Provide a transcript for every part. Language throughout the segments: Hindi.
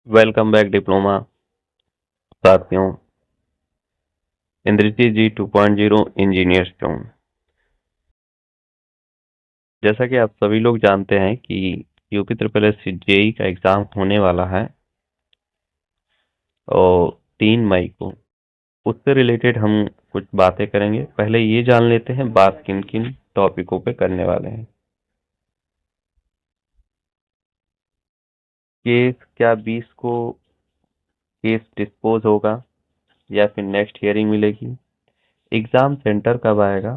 वेलकम बैक डिप्लोमा साथियों। इंद्रजीत जी 2.0 इंजीनियर स्टोन। जैसा कि आप सभी लोग जानते हैं कि यूपी ट्रिपल एस जेई का एग्जाम होने वाला है और 3 मई को। उससे रिलेटेड हम कुछ बातें करेंगे। पहले ये जान लेते हैं बात किन किन टॉपिकों पे करने वाले हैं। केस क्या 20 को केस डिस्पोज होगा या फिर नेक्स्ट हियरिंग मिलेगी? एग्जाम सेंटर कब आएगा?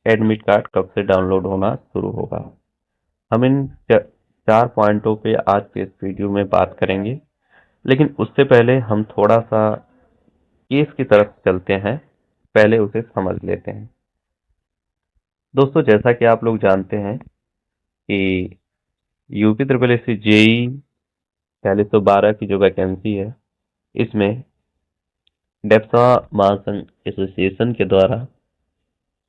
एडमिट कार्ड कब से डाउनलोड होना शुरू होगा? हम इन 4 पॉइंटों पे आज के इस वीडियो में बात करेंगे, लेकिन उससे पहले हम थोड़ा सा केस की तरफ चलते हैं। पहले उसे समझ लेते हैं। दोस्तों, जैसा कि आप लोग जानते हैं कि UP triple S C JE 4612 की जो वैकेंसी है, इसमें डेप्सा महासंघ एसोसिएशन के द्वारा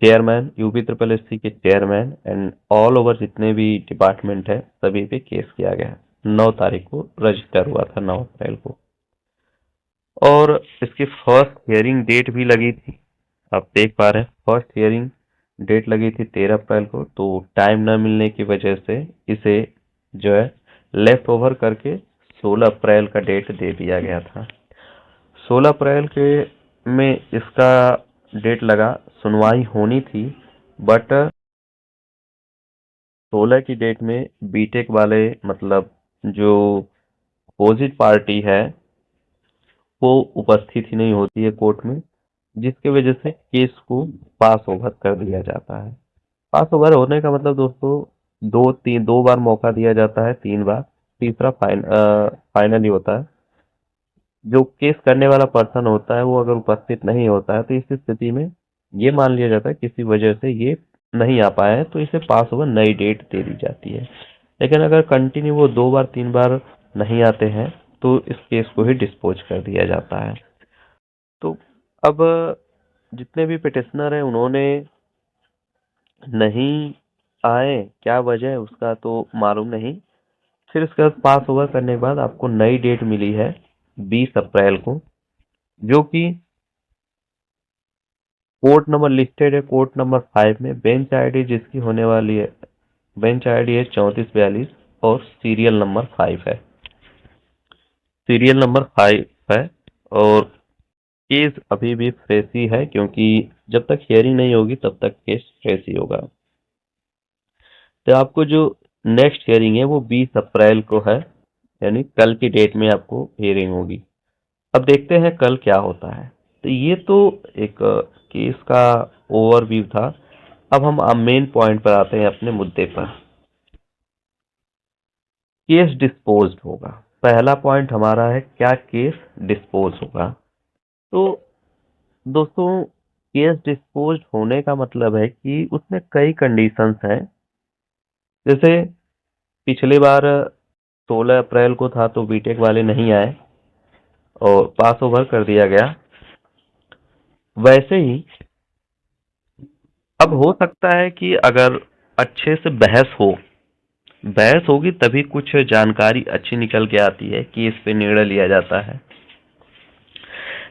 chairman, UP triple S C के चेयरमैन एंड ऑल ओवर जितने भी डिपार्टमेंट है सभी पे केस किया गया है। 9 तारीख को रजिस्टर हुआ था, 9 अप्रैल को। और इसकी फर्स्ट हियरिंग डेट भी लगी थी। आप देख पा रहे हैं, फर्स्ट हियरिंग डेट लगी थी 13 अप्रैल को। तो टाइम न मिलने की वजह से इसे जो है लेफ्ट ओवर करके 16 अप्रैल का डेट दे दिया गया था। 16 अप्रैल के में इसका डेट लगा, सुनवाई होनी थी, बट 16 की डेट में बीटेक वाले, मतलब जो अपोजिट पार्टी है, वो उपस्थित ही नहीं होती है कोर्ट में, जिसकी वजह से केस को पास ओवर कर दिया जाता है। पास ओवर होने का मतलब दोस्तों, 2 बार मौका दिया जाता है, 3 बार, तीसरा फाइनल ही होता है। जो केस करने वाला पर्सन होता है वो अगर उपस्थित नहीं होता है तो इस स्थिति में ये मान लिया जाता है किसी वजह से ये नहीं आ पाए हैं, तो इसे पास ओवर नई डेट दे दी जाती है। लेकिन अगर कंटिन्यू वो 2 बार 3 बार नहीं आते हैं तो इस केस को ही डिस्पोज कर दिया जाता है। तो अब जितने भी पिटिशनर हैं उन्होंने नहीं आए, क्या वजह है उसका तो मालूम नहीं। फिर उसके बाद पास ओवर करने के बाद आपको नई डेट मिली है 20 अप्रैल को, जो कि कोर्ट नंबर लिस्टेड है कोर्ट नंबर 5 में। बेंच आईडी जिसकी होने वाली है, बेंच आईडी है 3442 और सीरियल नंबर 5 है। और केस अभी भी फ्रेश ही है, क्योंकि जब तक हियरिंग नहीं होगी तब तक केस फ्रेश ही होगा। तो आपको जो नेक्स्ट हियरिंग है वो 20 अप्रैल को है, यानी कल की डेट में आपको हियरिंग होगी। अब देखते हैं कल क्या होता है। तो ये तो एक केस का ओवरव्यू था। अब हम मेन पॉइंट पर आते हैं, अपने मुद्दे पर। केस डिस्पोज्ड होगा। पहला पॉइंट हमारा है, क्या केस डिस्पोज होगा? तो दोस्तों, केस डिस्पोज होने का मतलब है कि उसमें कई कंडीशंस हैं। जैसे पिछली बार 16 अप्रैल को था तो बीटेक वाले नहीं आए और पास ओवर कर दिया गया। वैसे ही अब हो सकता है कि अगर अच्छे से बहस होगी तभी कुछ जानकारी अच्छी निकल के आती है कि इस पे निर्णय लिया जाता है।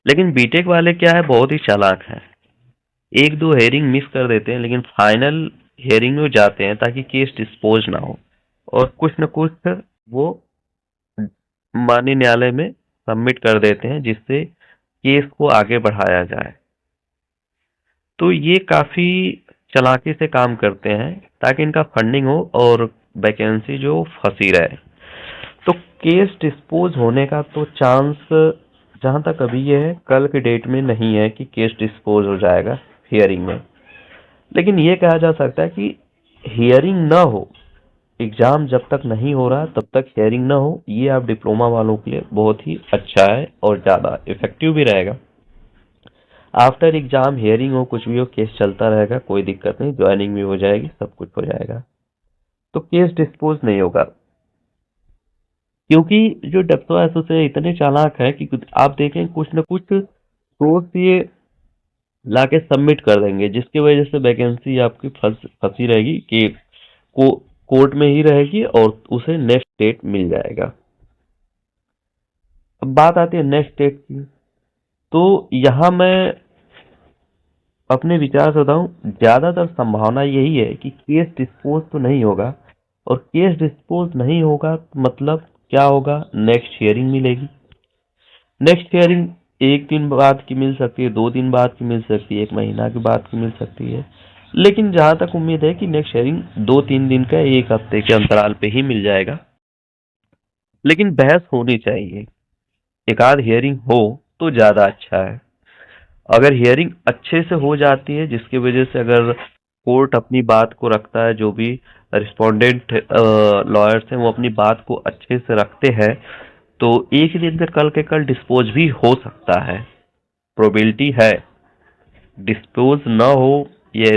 लेकिन बीटेक वाले क्या है, बहुत ही चालाक हैं। एक दो हेयरिंग मिस कर देते हैं, लेकिन फाइनल हेयरिंग में जाते हैं ताकि केस डिस्पोज ना हो, और कुछ न कुछ वो माननीय न्यायालय में सबमिट कर देते हैं जिससे केस को आगे बढ़ाया जाए। तो ये काफी चालाकी से काम करते हैं ताकि इनका फंडिंग हो और वैकेंसी जो फंसी रहे। तो केस डिस्पोज होने का तो चांस, जहां तक अभी ये है, कल के डेट में नहीं है कि केस डिस्पोज हो जाएगा हियरिंग में। लेकिन ये कहा जा सकता है कि हियरिंग ना हो, एग्जाम जब तक नहीं हो रहा तब तक हियरिंग ना हो, ये आप डिप्लोमा वालों के लिए बहुत ही अच्छा है और ज्यादा इफेक्टिव भी रहेगा। आफ्टर एग्जाम हियरिंग हो कुछ भी हो, केस चलता रहेगा, कोई दिक्कत नहीं, ज्वाइनिंग भी हो जाएगी, सब कुछ हो जाएगा। तो केस डिस्पोज नहीं होगा, क्योंकि जो डेप्थो एसोसिएशन इतने चालाक है कि आप देखें कुछ न कुछ सोर्स ये लाके सबमिट कर देंगे, जिसकी वजह से वैकेंसी आपकी फंसी रहेगी कि कोर्ट में ही रहेगी और उसे नेक्स्ट डेट मिल जाएगा। अब बात आती है नेक्स्ट डेट की। तो यहाँ मैं अपने विचार से बताऊं, ज्यादातर संभावना यही है कि केस डिस्पोज तो नहीं होगा, और केस डिस्पोज नहीं होगा तो मतलब क्या होगा, नेक्स्ट हियरिंग मिलेगी। नेक्स्ट हियरिंग एक दिन बाद की मिल सकती है, 2 दिन बाद की मिल सकती है, 1 महीना के बाद की मिल सकती है, लेकिन जहां तक उम्मीद है कि नेक्स्ट हियरिंग 2-3 दिन का, 1 हफ्ते के अंतराल पे ही मिल जाएगा। लेकिन बहस होनी चाहिए, एक आध हियरिंग हो तो ज्यादा अच्छा है। अगर हियरिंग अच्छे से हो जाती है, जिसकी वजह से अगर कोर्ट अपनी बात को रखता है, जो भी रिस्पोंडेंट लॉयर्स हैं वो अपनी बात को अच्छे से रखते हैं, तो एक ही दिन में कल के कल डिस्पोज भी हो सकता है। प्रोबेबिलिटी है, डिस्पोज ना हो, ये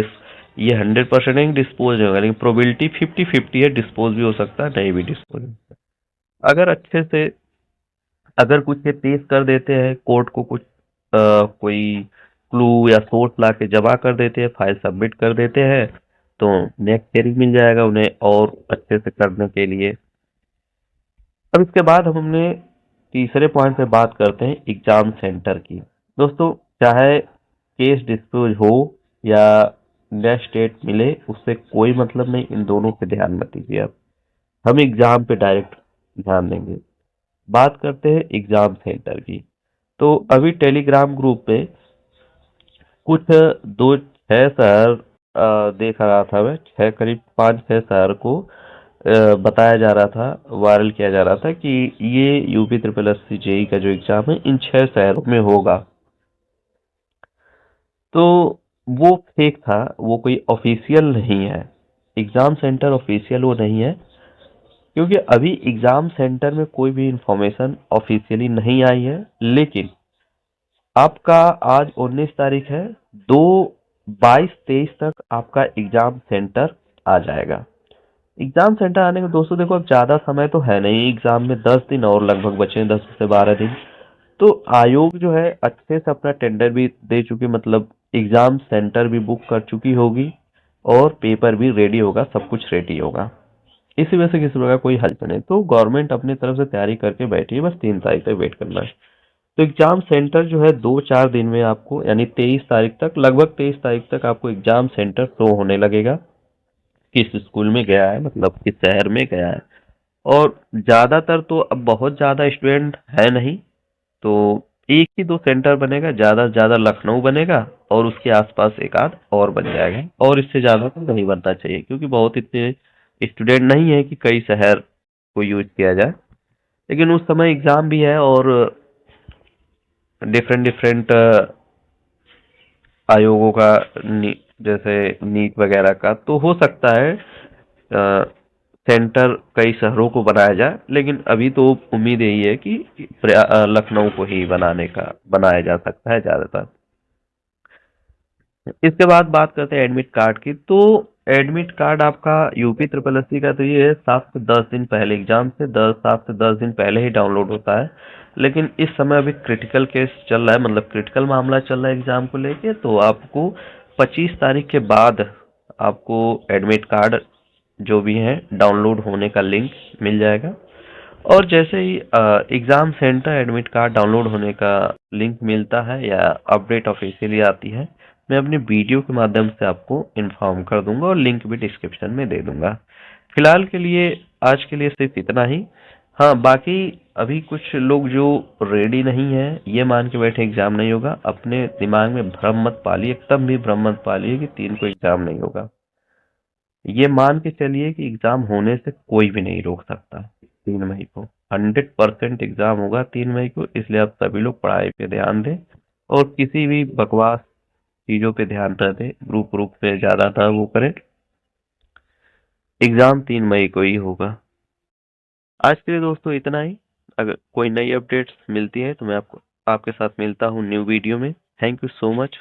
100% नहीं डिस्पोज नहीं होगा, लेकिन प्रोबेबिलिटी 50-50 है, डिस्पोज भी हो सकता है, नहीं भी डिस्पोज हो सकता है। अगर अच्छे से, अगर कुछ ये पेश कर देते हैं कोर्ट को, कुछ कोई क्लू या सोर्स ला के जमा कर देते हैं, फाइल सबमिट कर देते हैं, तो नेक्स्ट हियरिंग मिल जाएगा उन्हें और अच्छे से करने के लिए। अब इसके बाद हम अपने तीसरे पॉइंट पे बात करते हैं एग्जाम सेंटर की। दोस्तों, चाहे केस डिस्पोज हो या नेक्स्ट डेट मिले, उससे कोई मतलब नहीं, इन दोनों पे ध्यान मत दीजिए आप। हम एग्जाम पे डायरेक्ट ध्यान देंगे। बात करते हैं एग्जाम सेंटर की। तो अभी टेलीग्राम ग्रुप पे कुछ 2-6 शहर देख रहा था मैं, छह करीब 5-6 शहर को बताया जा रहा था, वायरल किया जा रहा था कि ये UP triple S C JE का जो एग्जाम है इन 6 शहरों में होगा। तो वो फेक था, वो कोई ऑफिशियल नहीं है, एग्जाम सेंटर ऑफिशियल वो नहीं है, क्योंकि अभी एग्जाम सेंटर में कोई भी इंफॉर्मेशन ऑफिशियली नहीं आई है। लेकिन आपका आज 19 तारीख है, 22-23 तक आपका एग्जाम सेंटर आ जाएगा। एग्जाम सेंटर आने में दोस्तों देखो, अब ज्यादा समय तो है नहीं, एग्जाम में 10 दिन और लगभग बचे हैं, 10 से 12 दिन। तो आयोग जो है अच्छे से अपना टेंडर भी दे चुकी, मतलब एग्जाम सेंटर भी बुक कर चुकी होगी, और पेपर भी रेडी होगा, सब कुछ रेडी होगा। इसी वजह से किसी प्रकार कोई हलचल नहीं, तो गवर्नमेंट अपनी तरफ से तैयारी करके बैठी है, बस 3 तारीख तक वेट करना है। तो एग्जाम सेंटर जो है 2-4 दिन में आपको, यानी 23 तारीख तक, लगभग 23 तारीख तक आपको एग्जाम सेंटर शो होने लगेगा, किस स्कूल में गया है, मतलब किस शहर में गया है। और ज्यादातर तो अब बहुत ज्यादा स्टूडेंट है नहीं, तो एक ही दो सेंटर बनेगा, ज्यादा से ज्यादा लखनऊ बनेगा, और उसके आसपास एक आध और बन जाएगा, और इससे ज्यादा तो नहीं बनना चाहिए, क्योंकि बहुत इतने स्टूडेंट नहीं है कि कई शहर को यूज किया जाए। लेकिन उस समय एग्जाम भी है, और डिफरेंट डिफरेंट आयोगों का, जैसे नीट वगैरह का, तो हो सकता है सेंटर कई शहरों को बनाया जाए, लेकिन अभी तो उम्मीद यही है कि लखनऊ को ही बनाया जा सकता है ज्यादातर। इसके बाद बात करते हैं एडमिट कार्ड की। तो एडमिट कार्ड आपका यूपी ट्रिपल एस सी का, तो ये 7 से 10 दिन पहले, एग्जाम से 7 से 10 दिन पहले ही डाउनलोड होता है। लेकिन इस समय अभी क्रिटिकल केस चल रहा है, मतलब क्रिटिकल मामला चल रहा है एग्जाम को लेके, तो आपको 25 तारीख के बाद आपको एडमिट कार्ड जो भी है डाउनलोड होने का लिंक मिल जाएगा। और जैसे ही exam centre admit card download होने का लिंक मिलता है या अपडेट ऑफिशियली आती है, मैं अपनी वीडियो के माध्यम से आपको इन्फॉर्म कर दूंगा, और लिंक भी डिस्क्रिप्शन में दे दूंगा। फिलहाल के लिए, आज के लिए सिर्फ इतना ही। हाँ, बाकी अभी कुछ लोग जो रेडी नहीं है, ये मान के बैठे एग्जाम नहीं होगा, अपने दिमाग में भ्रम मत पालिए, एकदम भी भ्रम मत पालिए कि 3 को एग्जाम नहीं होगा। ये मान के चलिए कि एग्जाम होने से कोई भी नहीं रोक सकता। 3 मई को 100% एग्जाम होगा, 3 मई को, इसलिए आप सभी लोग पढ़ाई पे ध्यान दें, और किसी भी बकवास चीजों पे ध्यान न दें, ग्रुप ग्रुप पे ज्यादातर वो करें। एग्जाम 3 मई को ही होगा। आज के लिए दोस्तों इतना ही। अगर कोई नई अपडेट्स मिलती है तो मैं आपको आपके साथ मिलता हूँ न्यू वीडियो में। Thank you so much.